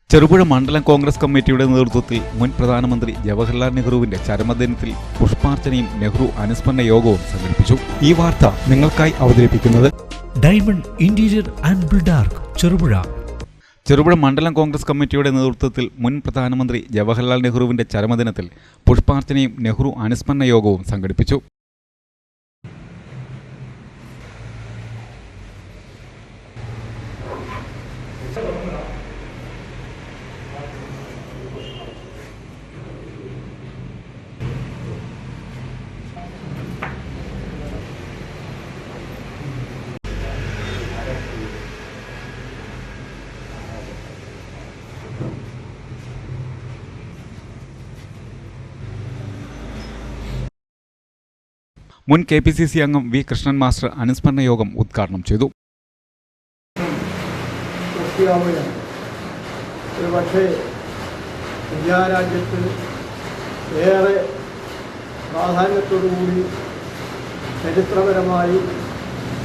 ചെറുപുഴ മണ്ഡലം കോൺഗ്രസ് കമ്മിറ്റിയുടെ നേതൃത്വത്തിൽ മുൻ പ്രധാനമന്ത്രി ജവഹർലാൽ നെഹ്റുവിന്റെ ചരമദിനത്തിൽ പുഷ്പാർച്ചനയും നെഹ്റു അനുസ്മരണ യോഗവും സംഘടിപ്പിച്ചു. ഈ വാർത്ത നിങ്ങൾക്കായി അവതരിപ്പിക്കുന്നത് diamond interior and Buildark Cherupuzha. Cherupuzha മണ്ഡലം കോൺഗ്രസ് കമ്മിറ്റിയുടെ നേതൃത്വത്തിൽ മുൻ പ്രധാനമന്ത്രി ജവഹർലാൽ നെഹ്റുവിന്റെ ചരമദിനത്തിൽ പുഷ്പാർച്ചനയും നെഹ്റു അനുസ്മരണ യോഗവും സംഘടിപ്പിച്ചു. മുൻ KPCC അംഗം വി കൃഷ്ണൻ മാസ്റ്റർ അനുസ്മരണ യോഗം ഉദ്ഘാടനം ചെയ്തു. പക്ഷേ ഇന്ത്യ രാജ്യത്ത് ഏറെ പ്രാധാന്യത്തോടുകൂടി ചരിത്രപരമായി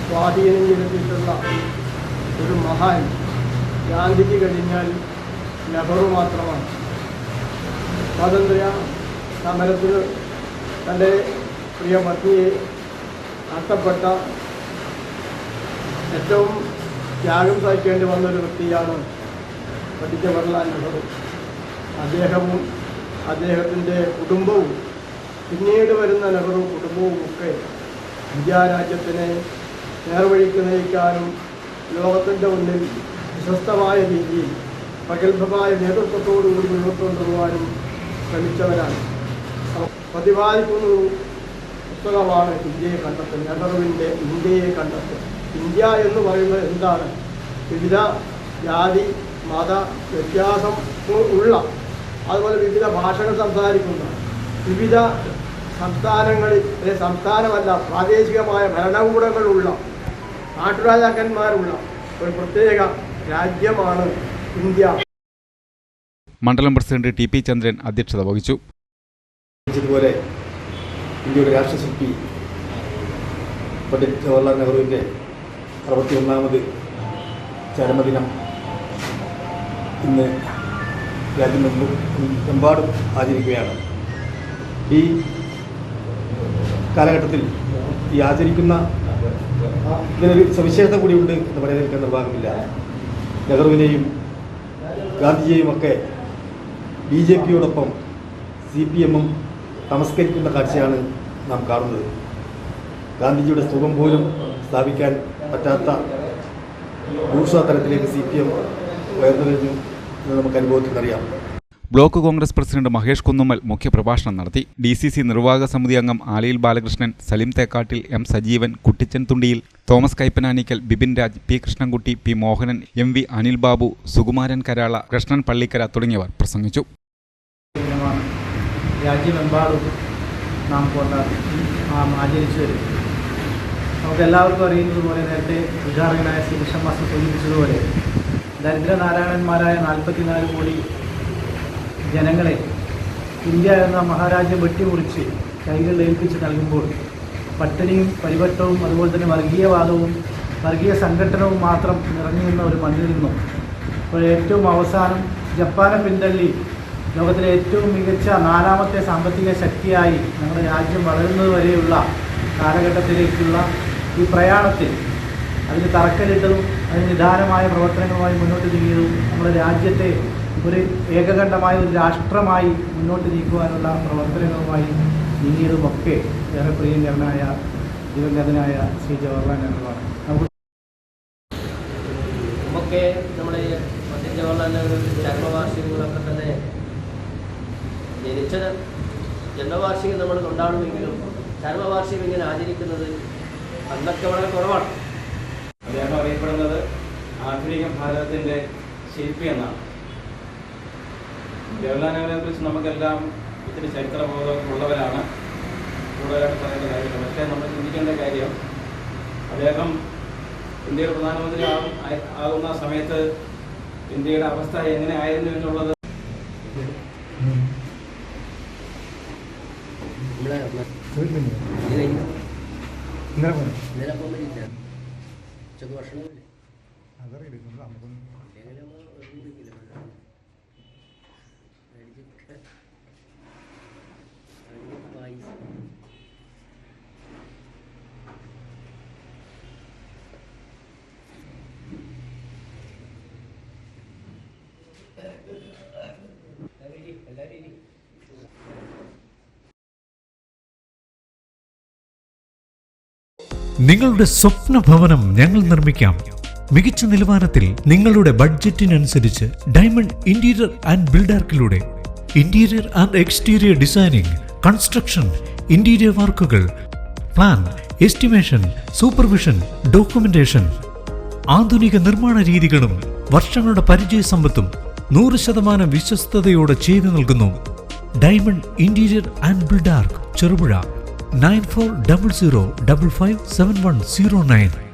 സ്വാധീനം ചെലുത്തിയിട്ടുള്ള ഒരു മഹാൻ ഗാന്ധിജി കഴിഞ്ഞാൽ നെഹ്റു മാത്രമാണ്. സ്വാതന്ത്ര്യ സമരത്തിന് തൻ്റെ പ്രിയ പത്നിയെ നഷ്ടപ്പെട്ട ഏറ്റവും ത്യാഗം സഹിക്കേണ്ടി വന്നൊരു വ്യക്തിയാണ് പണ്ഡിറ്റ് ജവഹർലാൽ നെഹ്റു. അദ്ദേഹവും അദ്ദേഹത്തിൻ്റെ കുടുംബവും പിന്നീട് വരുന്ന നെഹ്റു കുടുംബവും ഒക്കെ ഇന്ത്യ രാജ്യത്തിനെ നേർവഴിക്ക് നയിക്കാനും ലോകത്തിൻ്റെ മുന്നിൽ വിശ്വസ്തമായ രീതിയിൽ പ്രഗത്ഭമായ നേതൃത്വത്തോടുകൂടി മുന്നോട്ട് കൊണ്ടുപോകാനും ശ്രമിച്ചവരാണ്. പ്രതിപാദിക്കുന്ന പുസ്തകമാണ് ഇന്ത്യയെ കണ്ടെത്തൽ, നെഹ്റുവിൻ്റെ ഇന്ത്യയെ കണ്ടെത്തൽ. ഇന്ത്യ എന്ന് പറയുന്നത് എന്താണ്? വിവിധ ജാതി മത വ്യത്യാസം ഉള്ള, അതുപോലെ വിവിധ ഭാഷകൾ സംസാരിക്കുന്ന, വിവിധ സംസ്ഥാനങ്ങളിൽ സംസ്ഥാനമല്ല പ്രാദേശികമായ ഭരണകൂടങ്ങളുള്ള, നാട്ടുരാജാക്കന്മാരുള്ള ഒരു പ്രത്യേക രാജ്യമാണ് ഇന്ത്യ. മണ്ഡലം പ്രസിഡന്റ് TP ചന്ദ്രൻ അധ്യക്ഷത വഹിച്ചു. ഇതുപോലെ ഇന്ത്യയുടെ രാഷ്ട്രശില്പി പണ്ഡിറ്റ് ജവഹർലാൽ നെഹ്റുവിൻ്റെ 61ാമത് ചരമദിനം ഇന്ന് രാജ്യമെമ്പാടും ആചരിക്കുകയാണ്. ഈ കാലഘട്ടത്തിൽ ഈ ആചരിക്കുന്ന ഇതിനൊരു സവിശേഷത കൂടിയുണ്ട് എന്ന് പറയുന്നതിൽ നിർവാഹമില്ല. നെഹ്റുവിനെയും ഗാന്ധിജിയെയും ഒക്കെ BJPയോടൊപ്പം CPMഉം നമസ്കരിക്കുന്ന കാഴ്ചയാണ് നാം കാണുന്നത്. ഗാന്ധിജിയുടെ സ്തൂപം പോലും സ്ഥാപിക്കാൻ പറ്റാത്ത ബൂർഷ്വാ തലത്തിലേക്ക് CPM ഉയർന്നു കഴിഞ്ഞു എന്ന് നമുക്ക് അനുഭവത്തിൽ അറിയാം. ബ്ലോക്ക് കോൺഗ്രസ് പ്രസിഡന്റ് മഹേഷ് കുന്നുമ്മൽ മുഖ്യപ്രഭാഷണം നടത്തി. DCC നിർവാഹക സമിതി അംഗം Alayil Balakrishnan, Salim Thekkattil, M Sajeevan, Kuttichan Thundiyil, Thomas Kaippananikkal, Bipin Raj, P Krishnankutty, P Mohanan, MV Anil Babu, Sukumaran Karala, Krishnan Pallikkara തുടങ്ങിയവർ പ്രസംഗിച്ചു. രാജ്യമെമ്പാടും നാം ആചരിച്ചു വരും. നമുക്കെല്ലാവർക്കും അറിയുന്നത് പോലെ, നേരത്തെ ഉദ്ഘാടകനായ ശ്രീ കൃഷ്ണൻ മാസ്റ്റർ സൂചിപ്പിച്ചതുപോലെ, ദരിദ്രനാരായണന്മാരായ 44 കോടി ജനങ്ങളെ ഇന്ത്യ എന്ന മഹാരാജ്യം വെട്ടിമുറിച്ച് കൈകളിൽ ഏൽപ്പിച്ച് നൽകുമ്പോൾ പട്ടിണിയും പരിവട്ടവും അതുപോലെ തന്നെ വർഗീയവാദവും വർഗീയ സംഘടനവും മാത്രം നിറഞ്ഞു നിന്ന ഒരു മണ്ണിൽ നിന്നും ഇപ്പോൾ ഏറ്റവും അവസാനം ജപ്പാനെ പിന്തള്ളി ലോകത്തിലെ ഏറ്റവും മികച്ച 4ാമത്തെ സാമ്പത്തിക ശക്തിയായി നമ്മുടെ രാജ്യം വളരുന്നത് വരെയുള്ള കാലഘട്ടത്തിലേക്കുള്ള ഈ പ്രയാണത്തിൽ അതിന് തറക്കല്ലിട്ടതും അതിന് നിദാനമായ പ്രവർത്തനങ്ങളുമായി മുന്നോട്ട് നീങ്ങിയതും നമ്മുടെ രാജ്യത്തെ ഒരു ഏകകണ്ഠമായ ഒരു രാഷ്ട്രമായി മുന്നോട്ട് നീക്കുവാനുള്ള പ്രവർത്തനങ്ങളുമായി നീങ്ങിയതുമൊക്കെ ഏറെ പ്രിയങ്കരനായ ദിവംഗതനായ ശ്രീ ജവഹർലാൽ നെഹ്റുവാണ്. നമുക്ക് നമ്മുടെ പണ്ഡിറ്റ് ജവഹർലാൽ നെഹ്റു ചരമവാർഷികങ്ങളൊക്കെ തന്നെ ജനിച്ച ജന്മവാർഷികം നമ്മൾ കൊണ്ടാടുമെങ്കിലും ചരമവാർഷികം ഇങ്ങനെ ആചരിക്കുന്നത് അന്നൊക്കെ വളരെ കുറവാണ്. അദ്ദേഹം അറിയപ്പെടുന്നത് ആധുനിക ഭാരതത്തിൻ്റെ ശില്പി എന്നാണ്. ജവഹർലാൽ നെഹ്റുവിനെ കുറിച്ച് നമുക്കെല്ലാം ഇത്തിരി ചരിത്രബോധമുള്ളവരാണ്, കൂടുതലായിട്ട് പറയേണ്ട കാര്യമില്ല. പക്ഷേ നമ്മൾ ചിന്തിക്കേണ്ട കാര്യം, അദ്ദേഹം ഇന്ത്യയുടെ പ്രധാനമന്ത്രി ആകുന്ന സമയത്ത് ഇന്ത്യയുടെ അവസ്ഥ എങ്ങനെ ആയിരുന്നു എന്നുള്ളത് ഭക്ഷണമില്ലേ? നിങ്ങളുടെ സ്വപ്ന ഭവനം ഞങ്ങൾ നിർമ്മിക്കാം. മികച്ച നിലവാരത്തിൽ നിങ്ങളുടെ ബഡ്ജറ്റിനനുസരിച്ച് ഡയമണ്ട് ഇന്റീരിയർ ആൻഡ് ബിൽഡാർക്കിലൂടെ interior and exterior designing, construction, interior വർക്കുകൾ, പ്ലാൻ, എസ്റ്റിമേഷൻ, സൂപ്പർവിഷൻ, ഡോക്യുമെന്റേഷൻ, ആധുനിക നിർമ്മാണ രീതികളും വർഷങ്ങളുടെ പരിചയ സമ്പത്തും 100% വിശ്വസ്തയോടെ ചെയ്തു നൽകുന്നു. Diamond interior and Buildark, Cherupuzha. 9400557109